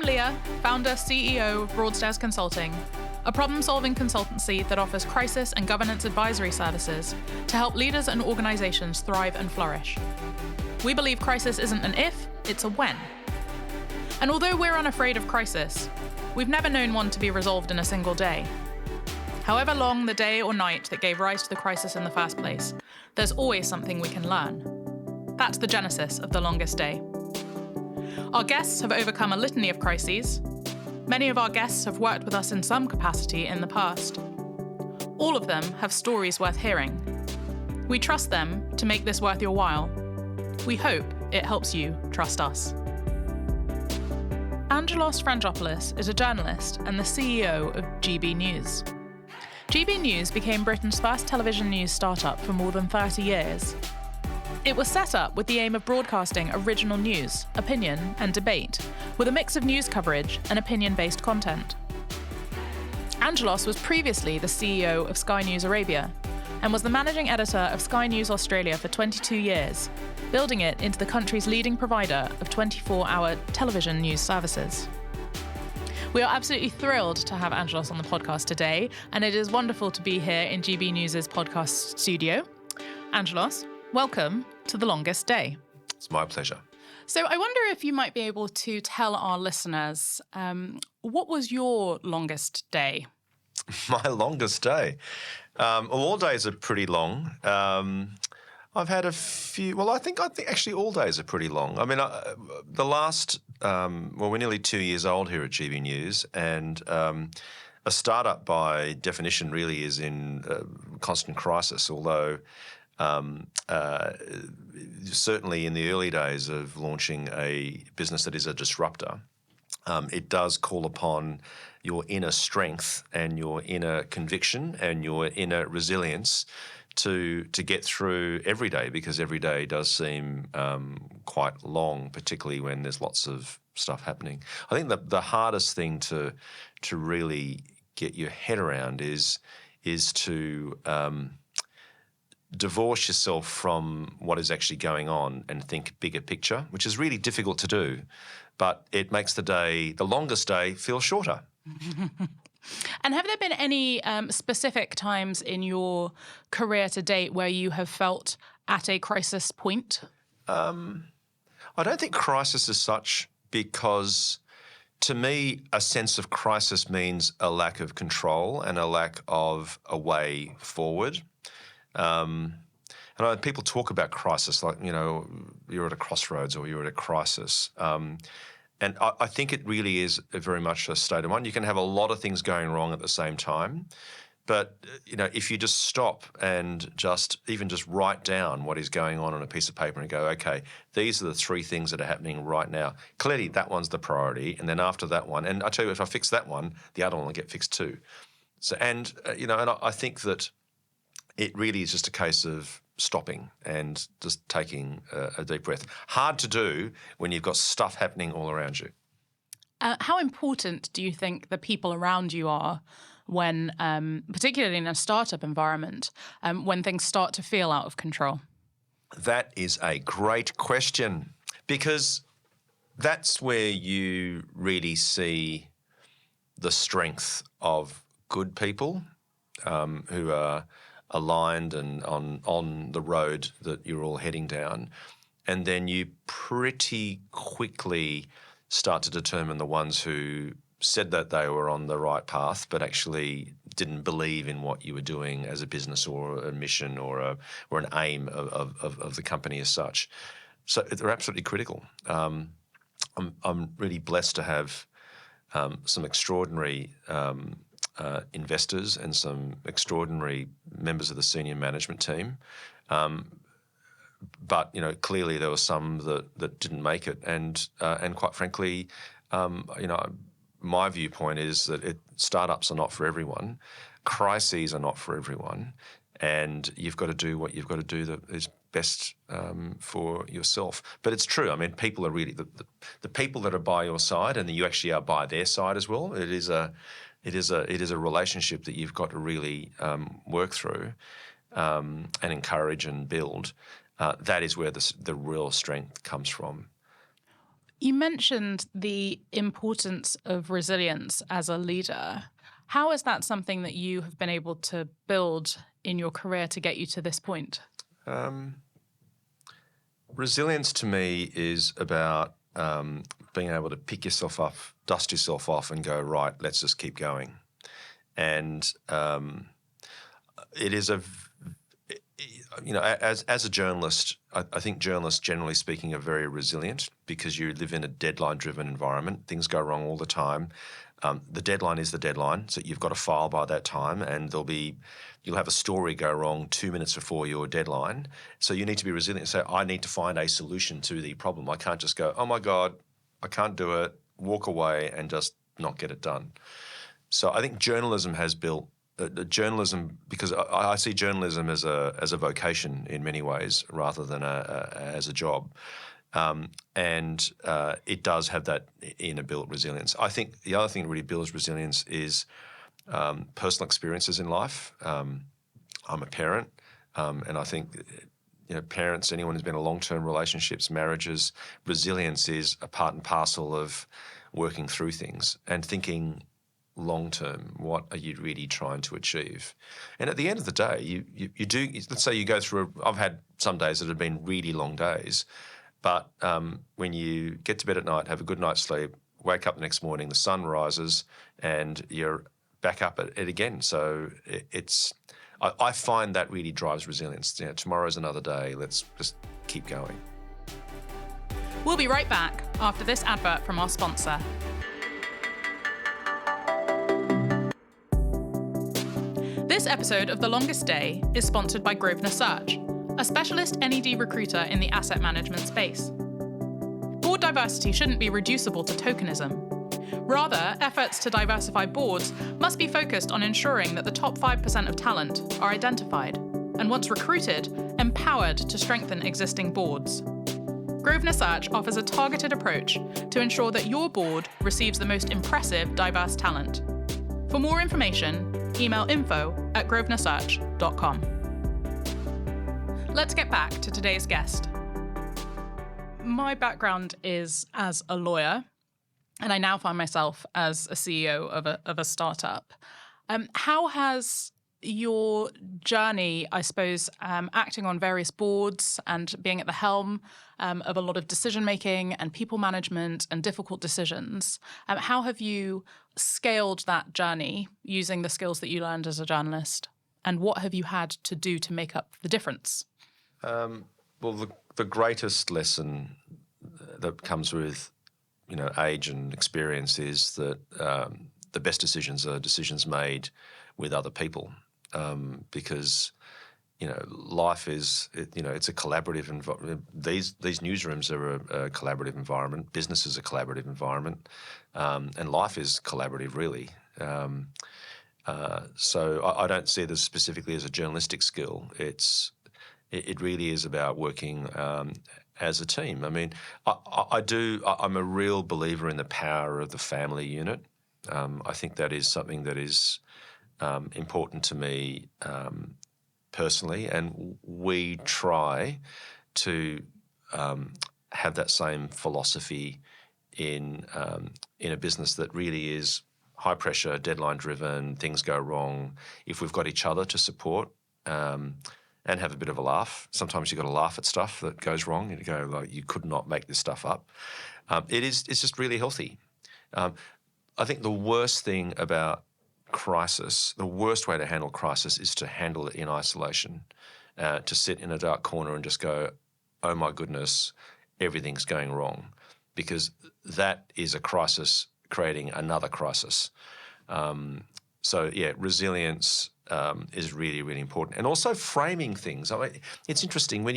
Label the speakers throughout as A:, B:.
A: I'm Leah, founder, CEO of Broadstairs Consulting, a problem-solving consultancy that offers crisis and governance advisory services to help leaders and organisations thrive and flourish. We believe crisis isn't an if, it's a when. And although we're unafraid of crisis, we've never known one to be resolved in a single day. However long the day or night that gave rise to the crisis in the first place, there's always something we can learn. That's the genesis of The Longest Day. Our guests have overcome a litany of crises. Many of our guests have worked with us in some capacity in the past. All of them have stories worth hearing. We trust them to make this worth your while. We hope it helps you trust us. Angelos Frangopoulos is a journalist and the CEO of GB News. GB News became Britain's first television news startup for more than 30 years. It was set up with the aim of broadcasting original news, opinion, and debate, with a mix of news coverage and opinion-based content. Angelos was previously the CEO of Sky News Arabia and was the managing editor of Sky News Australia for 22 years, building it into the country's leading provider of 24-hour television news services. We are absolutely thrilled to have Angelos on the podcast today, and it is wonderful to be here in GB News' podcast studio. Angelos, welcome to The Longest Day.
B: It's my pleasure.
A: So I wonder if you might be able to tell our listeners, what was your longest day?
B: My longest day? All days are pretty long. I've had a few. Well, I think actually all days are pretty long. I mean, the last. We're nearly 2 years old here at GB News, and a startup by definition really is in constant crisis. Although certainly in the early days of launching a business that is a disruptor, it does call upon your inner strength and your inner conviction and your inner resilience to get through every day, because every day does seem quite long, particularly when there's lots of stuff happening. I think the hardest thing to really get your head around is to divorce yourself from what is actually going on and think bigger picture, which is really difficult to do, but it makes the longest day, feel shorter.
A: And have there been any specific times in your career to date where you have felt at a crisis point?
B: I don't think crisis is such, because to me a sense of crisis means a lack of control and a lack of a way forward. And people talk about crisis like, you're at a crossroads or you're at a crisis. And I think it really is very much a state of mind. You can have a lot of things going wrong at the same time. But, if you just stop and just write down what is going on a piece of paper and go, okay, these are the three things that are happening right now. Clearly that one's the priority. And then after that one, and I tell you, if I fix that one, the other one will get fixed too. So, and I think that it really is just a case of stopping and just taking a deep breath. Hard to do when you've got stuff happening all around you.
A: How important do you think the people around you are when, particularly in a startup environment, when things start to feel out of control?
B: That is a great question, because that's where you really see the strength of good people who are aligned and on the road that you're all heading down. And then you pretty quickly start to determine the ones who said that they were on the right path but actually didn't believe in what you were doing as a business or a mission or an aim of the company as such. So they're absolutely critical. I'm really blessed to have some extraordinary investors and some extraordinary members of the senior management team. But clearly there were some that didn't make it, and quite frankly, my viewpoint is that startups are not for everyone, crises are not for everyone, and you've got to do what you've got to do that is best for yourself. But it's true. I mean, people are really the people that are by your side, and you actually are by their side as well. It is a relationship that you've got to really work through and encourage and build. That is where the real strength comes from.
A: You mentioned the importance of resilience as a leader. How is that something that you have been able to build in your career to get you to this point?
B: Resilience to me is about being able to pick yourself up, dust yourself off, and go, right, let's just keep going. And it is as a journalist, I think journalists, generally speaking, are very resilient because you live in a deadline-driven environment. Things go wrong all the time. The deadline is the deadline, so you've got to file by that time, and you'll have a story go wrong 2 minutes before your deadline. So you need to be resilient. So I need to find a solution to the problem. I can't just go, oh my God, I can't do it, walk away and just not get it done. So I think journalism has built because I see journalism as a vocation in many ways rather than as a job. And it does have that inner-built resilience. I think the other thing that really builds resilience is personal experiences in life. I'm a parent, and I think parents, anyone who's been in long-term relationships, marriages, resilience is a part and parcel of working through things and thinking long-term. What are you really trying to achieve? And at the end of the day, you do. Let's say you go through. I've had some days that have been really long days. But when you get to bed at night, have a good night's sleep, wake up the next morning, the sun rises, and you're back up at it again. So I find that really drives resilience. Tomorrow's another day. Let's just keep going.
A: We'll be right back after this advert from our sponsor. This episode of The Longest Day is sponsored by Grosvenor Search, a specialist NED recruiter in the asset management space. Board diversity shouldn't be reducible to tokenism. Rather, efforts to diversify boards must be focused on ensuring that the top 5% of talent are identified, and once recruited, empowered to strengthen existing boards. Grosvenor Search offers a targeted approach to ensure that your board receives the most impressive diverse talent. For more information, email info@grosvenorsearch.com. Let's get back to today's guest. My background is as a lawyer, and I now find myself as a CEO of a startup. How has your journey, I suppose, acting on various boards and being at the helm of a lot of decision-making and people management and difficult decisions, how have you scaled that journey using the skills that you learned as a journalist? And what have you had to do to make up the difference?
B: Well, the greatest lesson that comes with, age and experience is that the best decisions are decisions made with other people, because life is it's a collaborative environment. These newsrooms are a collaborative environment. Business is a collaborative environment, and life is collaborative, really. So I don't see this specifically as a journalistic skill. It really is about working as a team. I mean, I'm a real believer in the power of the family unit. I think that is something that is important to me personally, and we try to have that same philosophy in a business that really is high pressure, deadline driven. Things go wrong. If we've got each other to support and have a bit of a laugh, sometimes you've got to laugh at stuff that goes wrong, and you go like, you could not make this stuff up. It's just really healthy. I think the worst thing about crisis, the worst way to handle crisis is to handle it in isolation, to sit in a dark corner and just go, oh my goodness, everything's going wrong, because that is a crisis creating another crisis. So yeah, resilience is really, really important. And also framing things. I mean, it's interesting when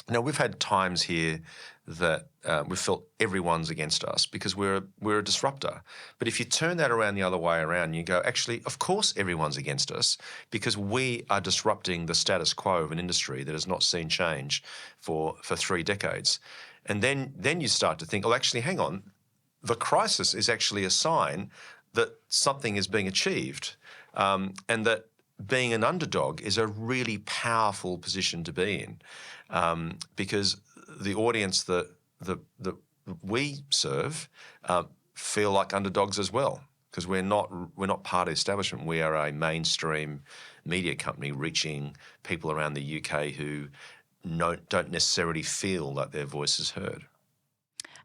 B: we've had times here that we've felt everyone's against us because we're a disruptor. But if you turn that around the other way around, you go, actually, of course everyone's against us because we are disrupting the status quo of an industry that has not seen change for 3 decades. And then you start to think, oh, actually, hang on, the crisis is actually a sign that something is being achieved, and that being an underdog is a really powerful position to be in, because the audience that we serve feel like underdogs as well, because we're not part of the establishment. We are a mainstream media company reaching people around the UK who don't necessarily feel that their voice is heard.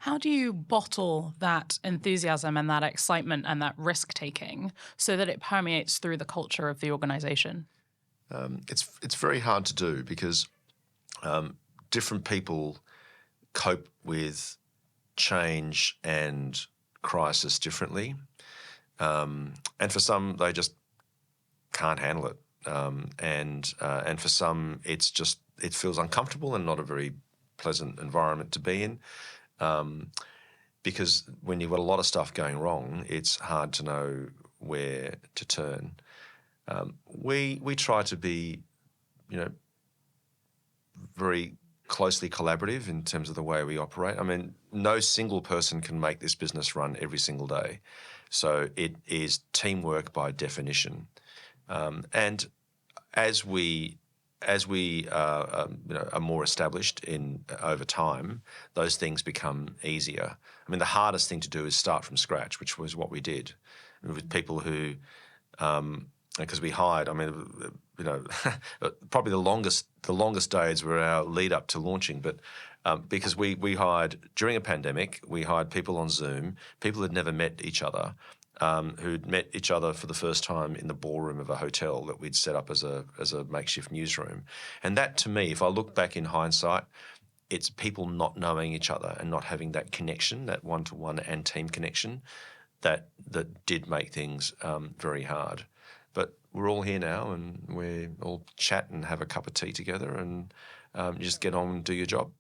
A: How do you bottle that enthusiasm and that excitement and that risk-taking so that it permeates through the culture of the organisation?
B: It's very hard to do because different people cope with change and crisis differently, and for some they just can't handle it, and for some it feels uncomfortable and not a very pleasant environment to be in. Because when you've got a lot of stuff going wrong, it's hard to know where to turn. We try to be, very closely collaborative in terms of the way we operate. I mean, no single person can make this business run every single day, so it is teamwork by definition. And as we are more established over time, those things become easier. I mean, the hardest thing to do is start from scratch, which was what we did with people who, because we hired. I mean, probably the longest days were our lead up to launching, but because we hired during a pandemic, we hired people on Zoom, people who'd never met each other. Who'd met each other for the first time in the ballroom of a hotel that we'd set up as a makeshift newsroom. And that, to me, if I look back in hindsight, it's people not knowing each other and not having that connection, that one-to-one and team connection, that did make things very hard. But we're all here now, and we all chat and have a cup of tea together, and you just get on and do your job.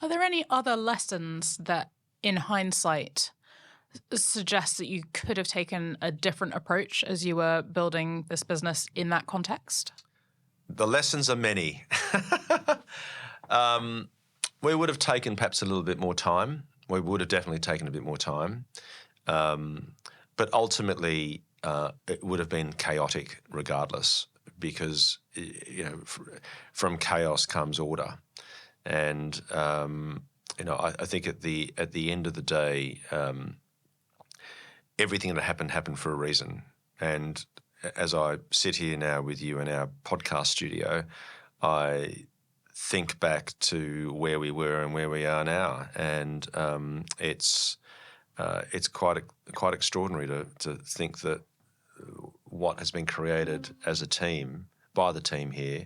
A: Are there any other lessons that, in hindsight, suggests that you could have taken a different approach as you were building this business in that context?
B: The lessons are many. We would have taken perhaps a little bit more time. We would have definitely taken a bit more time. But ultimately, it would have been chaotic regardless, because from chaos comes order. And I think at the end of the day, everything that happened for a reason. And as I sit here now with you in our podcast studio, I think back to where we were and where we are now, and it's quite extraordinary to think that what has been created as a team by the team here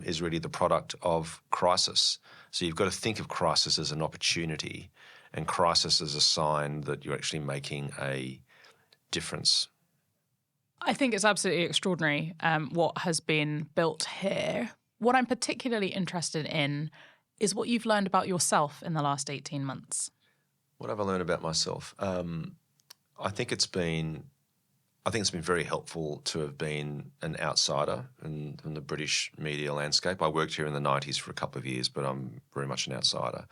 B: is really the product of crisis. So you've got to think of crisis as an opportunity, and crisis as a sign that you're actually making a difference.
A: I think it's absolutely extraordinary what has been built here. What I'm particularly interested in is what you've learned about yourself in the last 18 months.
B: What have I learned about myself? I think it's been very helpful to have been an outsider in the British media landscape. I worked here in the 90s for a couple of years, but I'm very much an outsider,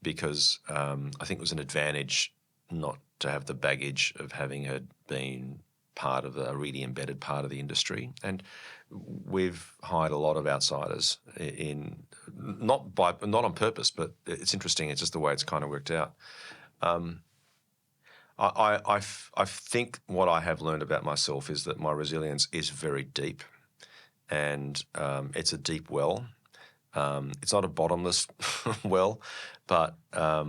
B: because I think it was an advantage not to have the baggage of having had been part of a really embedded part of the industry. And we've hired a lot of outsiders not on purpose, but it's interesting. It's just the way it's kind of worked out. I think what I have learned about myself is that my resilience is very deep, and it's a deep well. It's not a bottomless well, but I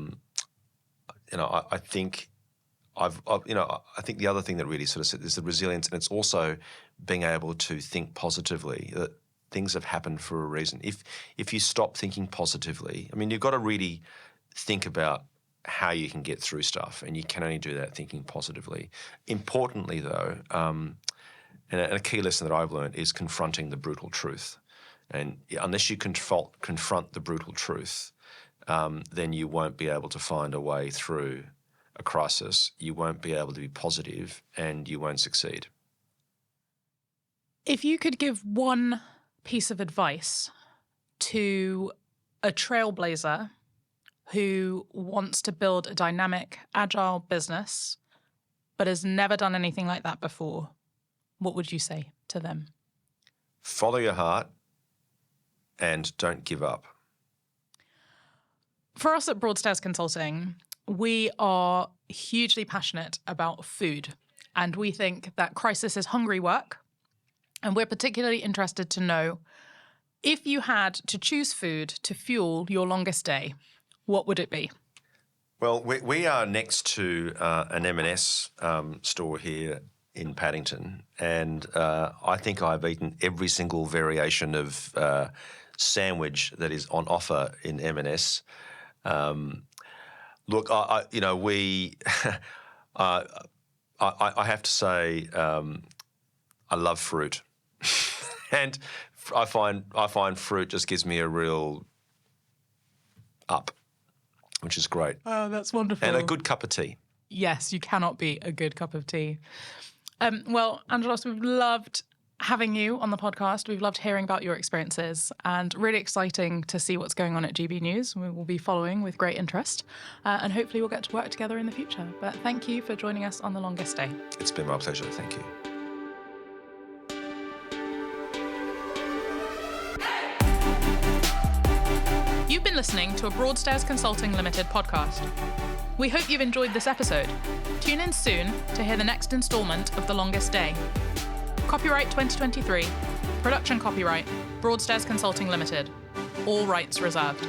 B: think I think the other thing that really sort of is the resilience, and it's also being able to think positively. That things have happened for a reason. If you stop thinking positively, I mean, you've got to really think about how you can get through stuff, and you can only do that thinking positively. Importantly, though, and a key lesson that I've learned is confronting the brutal truth. And unless you confront the brutal truth, then you won't be able to find a way through a crisis. You won't be able to be positive, and you won't succeed.
A: If you could give one piece of advice to a trailblazer who wants to build a dynamic, agile business, but has never done anything like that before, what would you say to them?
B: Follow your heart and don't give up.
A: For us at Broadstairs Consulting, we are hugely passionate about food, and we think that crisis is hungry work. And we're particularly interested to know, if you had to choose food to fuel your longest day, what would it be?
B: Well, we are next to an M&S store here in Paddington, and I think I've eaten every single variation of sandwich that is on offer in M&S. Look, I have to say, I love fruit, and I find fruit just gives me a real up, which is great.
A: Oh, that's wonderful.
B: And a good cup of tea.
A: Yes, you cannot beat a good cup of tea. Well, Angelos, we've loved having you on the podcast. We've loved hearing about your experiences, and really exciting to see what's going on at GB News. We will be following with great interest, and hopefully we'll get to work together in the future. But thank you for joining us on The Longest Day.
B: It's been my pleasure. Thank you.
A: You've been listening to a Broadstairs Consulting Limited podcast. We hope you've enjoyed this episode. Tune in soon to hear the next instalment of The Longest Day. Copyright 2023. Production copyright Broadstairs Consulting Limited. All rights reserved.